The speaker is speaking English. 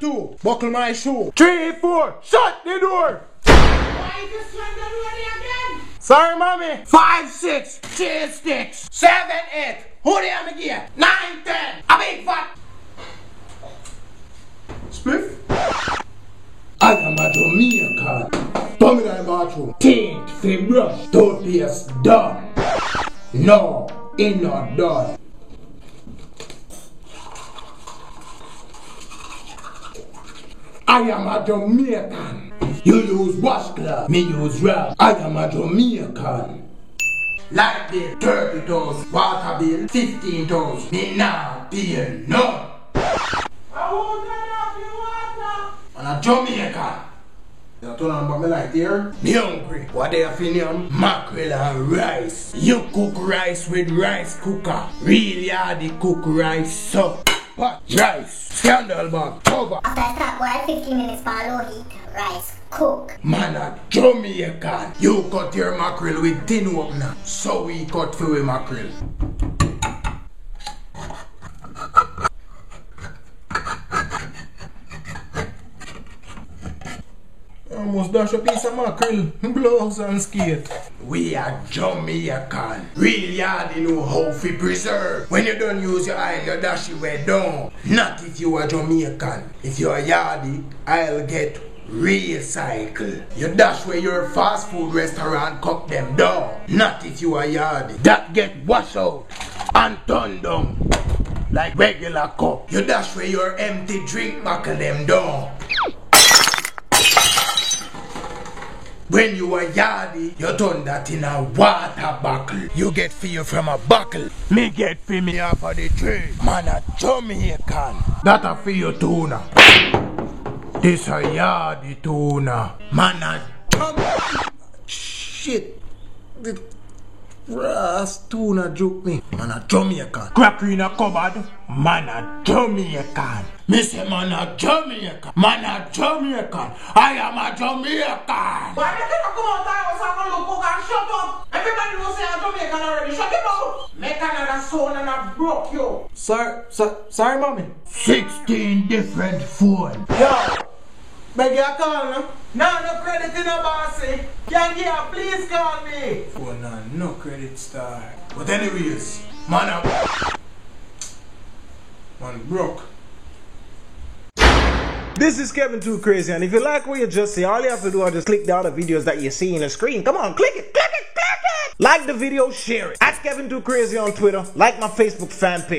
2, buckle my shoe. 3, 4, shut the door. Why you just slam the door again? Sorry, mommy. 5, 6, cheese sticks. 7, 8, who the am again? 9, 10, a big fat spliff. I am a Jamaican. Come in the bathroom. Tint, fi brush, toothpaste, done. No, it not done. I am a Jamaican. You use washcloth, me use rag. I am a Jamaican. Light bill, 30,000. Water bill, 15,000. Me nah pay none. I'm a Jamaican. You turn on my light here? Me hungry. What they have in here? Mackerel and rice. You cook rice with rice cooker. Real Yawdie cook rice so. What? Rice. Scandal bag. Cover. After I start boil 15 minutes for low heat, rice cook. Man a Jamaican. You cut your mackerel with tin opener. So we cut for your mackerel. Almost dash a piece of mackerel, blouse and skate. We are Jamaican. Real Yawdie know how to preserve. When you don't use your eye, you dash it way down. Not if you are Jamaican. If you are Yawdie, I'll get recycle. You dash where your fast food restaurant cup them down. Not if you are Yawdie. That get washed out and turned down like regular cup. You dash where your empty drink buckle them down. When you are Yawdie, you turn that in a water buckle. You get fear from a buckle. Me get for me off of the tree. Man a Jamaican. That a for your tuna. This a Yawdie tuna. Man a Jamaican. Shit. The RASS tuna joke me. Man a Jamaican. Crack in a cupboard. Man a Jamaican. Me say man a Jamaican. Man a Jamaican. I am a Jamaican. Why you cannot come out there and look cook and shut up? Everybody knows say I'm Jamaican already. Shut him out. Make another son and I broke you. Sorry, mommy. 16 different phones. Yo, beg your call now. No credit in the bossy. Can you please call me? Oh no credit star. But anyways, man broke. This is Kevin Too Crazy, and if you like what you just see, all you have to do is just click the other videos that you see on the screen. Come on, click it, click it, click it! Like the video, share it. At Kevin Too Crazy on Twitter, like my Facebook fan page.